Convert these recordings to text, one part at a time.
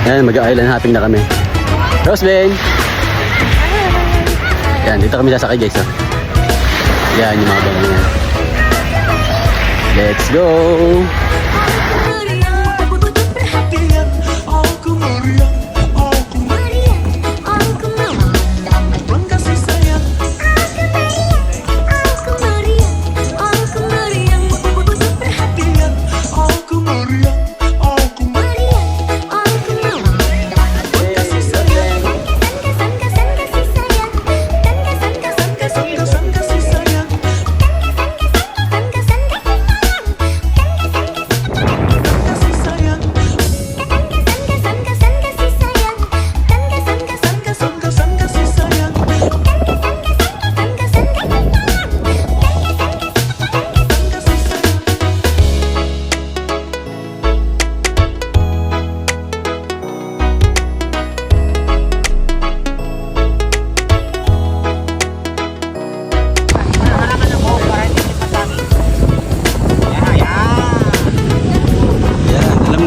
Ayan, mag-island hopping na kami. Roslyn! Yan, dito kami sasakay guys. Oh. Yan, yung mga bangin yan. Let's go!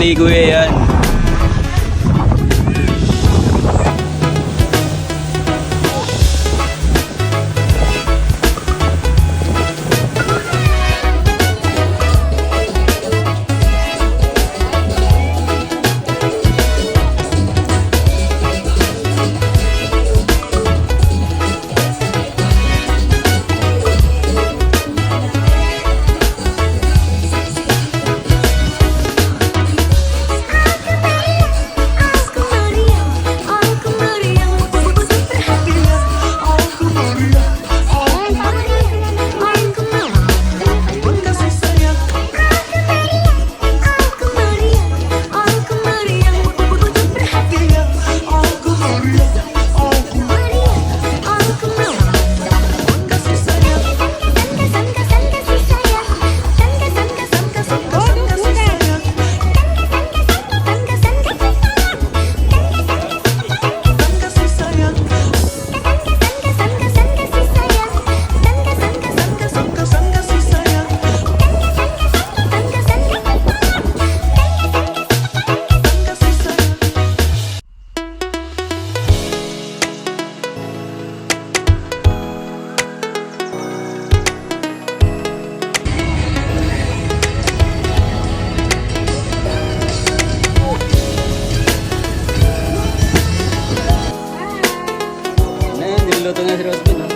Ni Kuya yan. Niluluto nga si Rosby, no?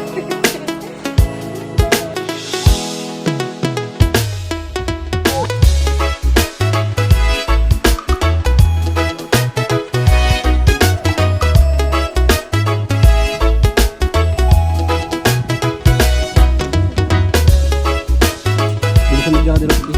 Bisa magkakad ni Rosby.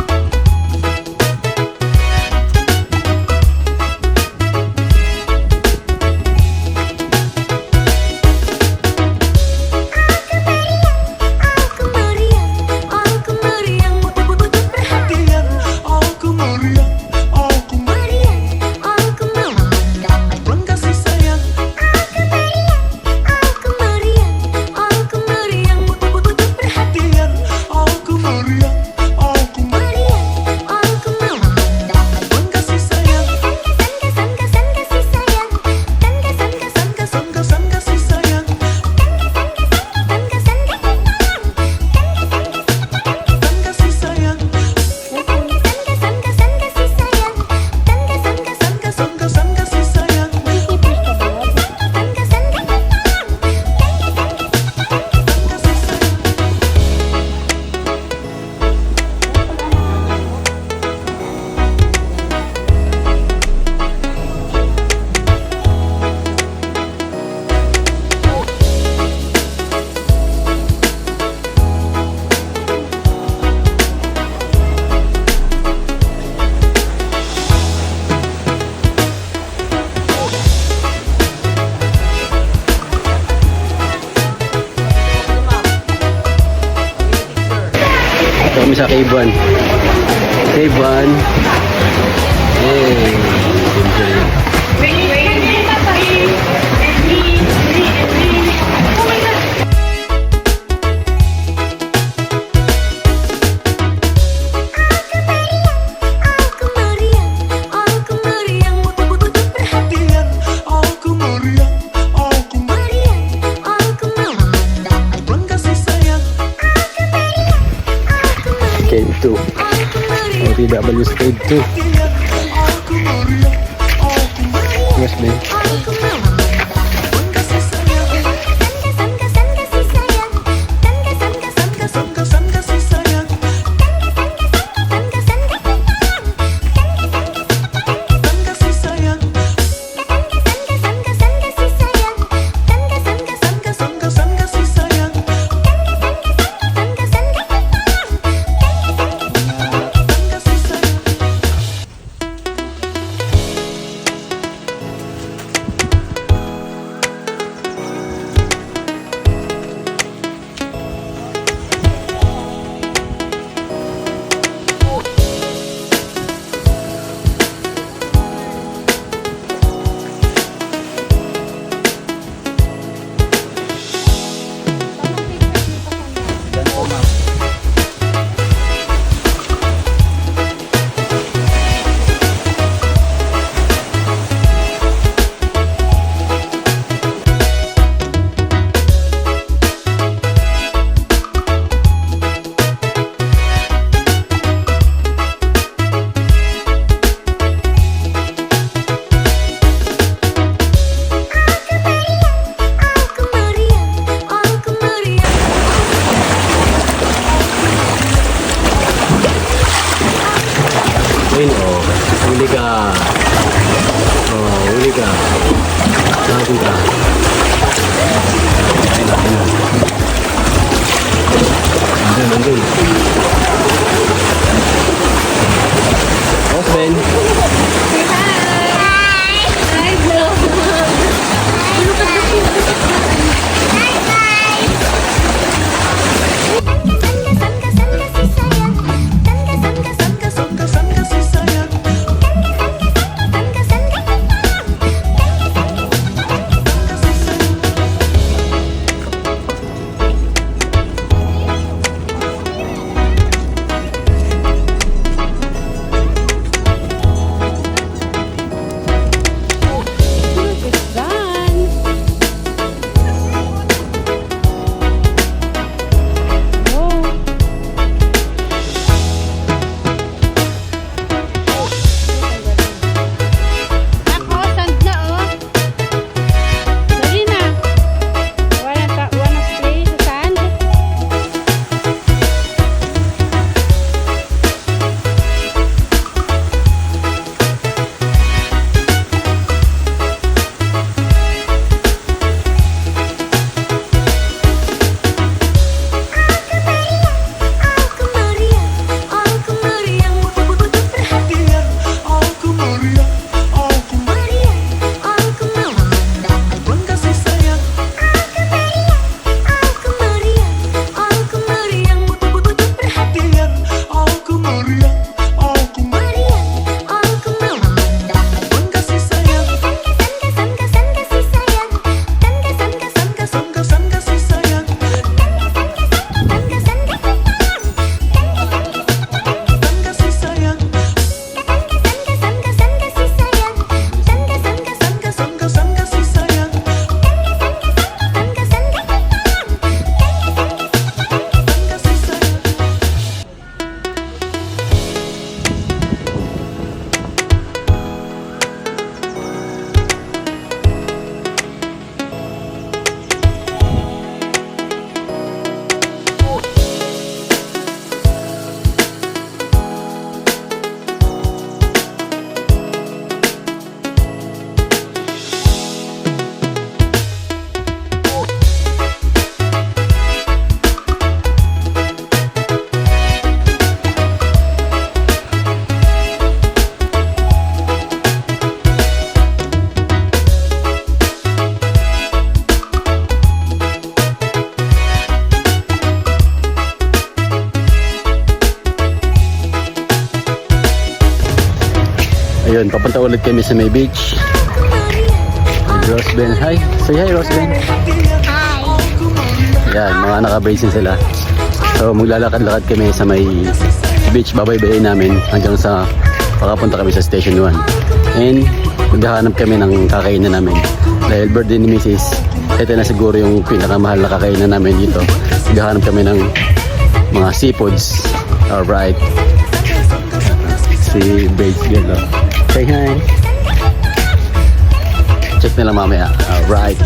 Ito kami sa Cave 1. Cave 1. Hey. 2. OTW Stage 2. Yes, Ben. Ayun, oh. Huli ka. Oh, huli ka. Saan ka? Ayun, ayun. Andun, andun. Osben. Hi, vlog. Ayun, papunta ulit kami sa may beach. Rosben, hi. Say hi, Rosben. Hi. Yan, mga naka-bracing sila. So, maglalakad-lakad kami sa may beach. Babaybayin namin hanggang sa makapunta kami sa Station 1. And maghahanap kami ng kakainan namin. Dahil birthday ni Mrs. Ito na siguro yung pinakamahal na kakainan namin dito. Maghahanap kami ng mga seafoods Alright. Si Beige Girl. Oh. Say hi. Check nila mamaya. Alright.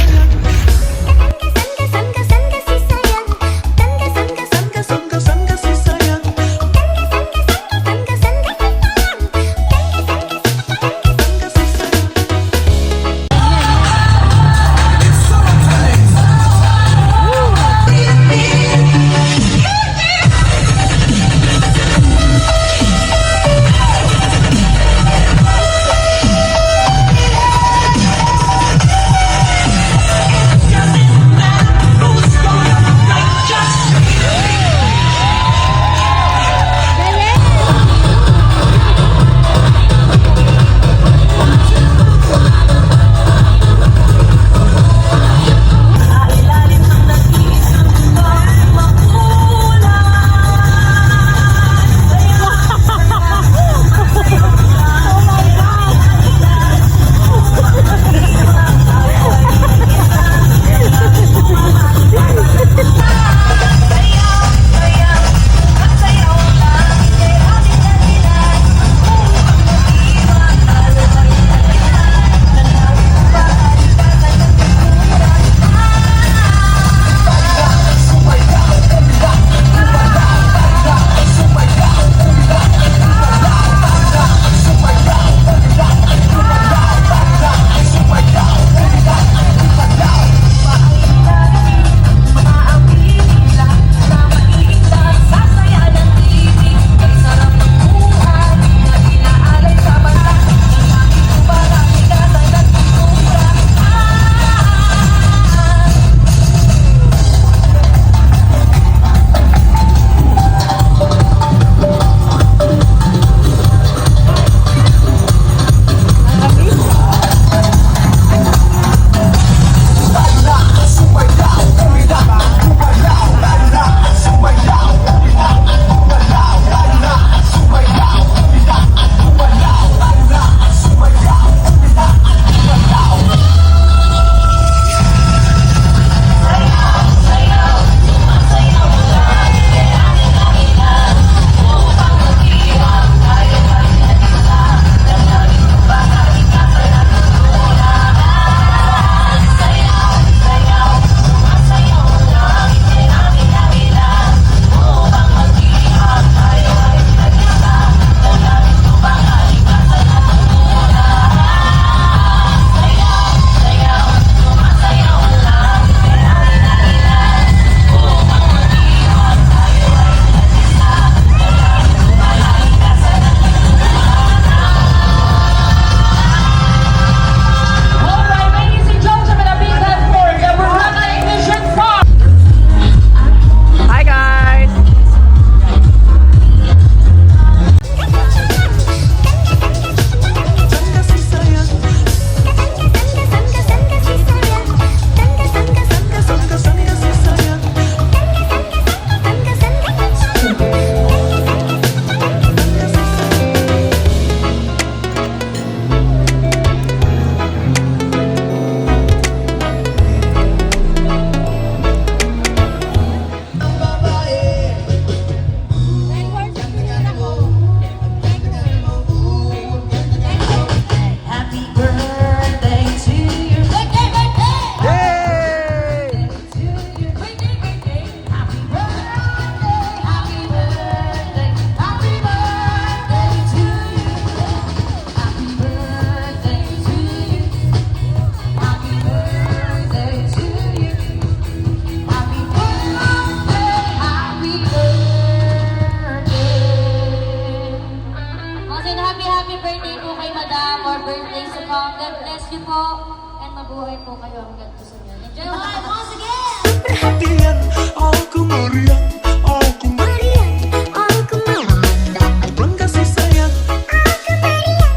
God bless you po. And mabuhay po kayo hanggang gusto niyo. Enjoy mo tayo once again! Perhatian, aku meriang, aku meriang, aku meriang. Bulan kasih sayang, aku meriang,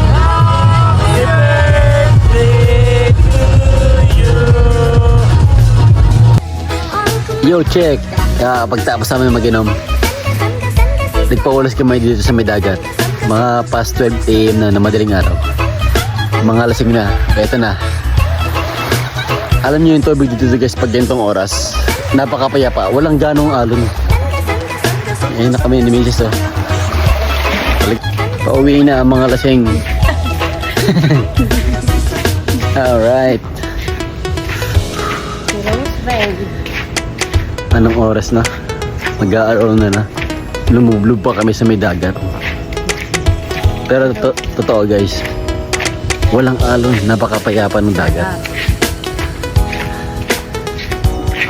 Happy birthday to you. Yo, check! Pagtapos namin mag-inom, nagpawalas kami dito sa may dagat. Mga past 12 AM na madaling araw. Mga lasing na, eto na. Alam niyo yung tubig dito guys pag ganitong oras, napakapayapa, walang ganong alon. Ayun na kami ni Mrs. Oh. Pauwi na ang mga lasing. Alright. Anong oras na? Mag-aaral na. Lumublob pa kami sa may dagat. Pero totoo guys, walang alon, napakapayapa ng dagat.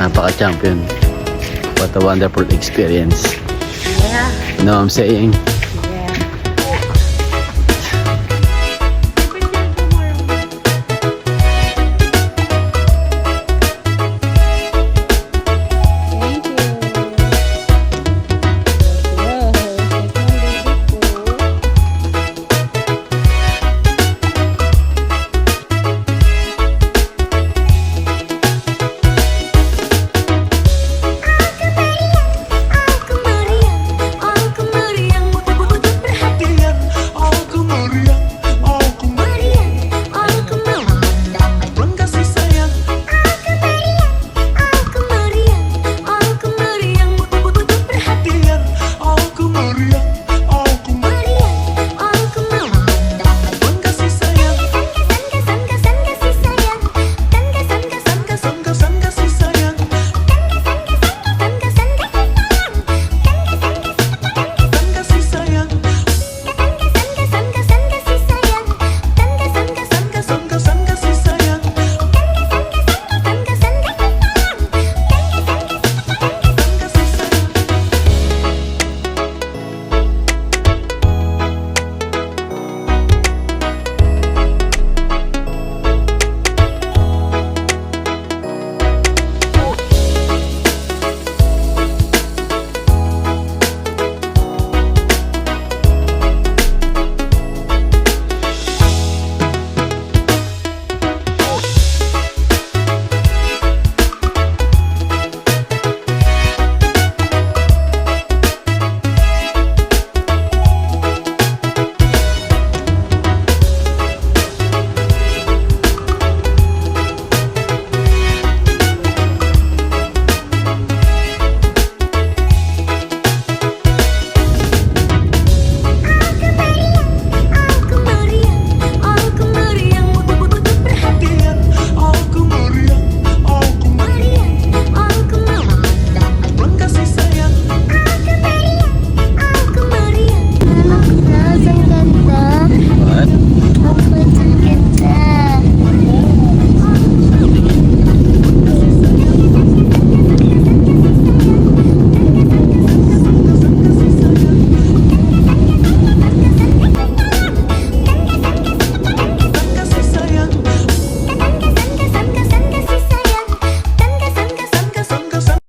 Napaka-champion. What a wonderful experience. You know what I'm saying?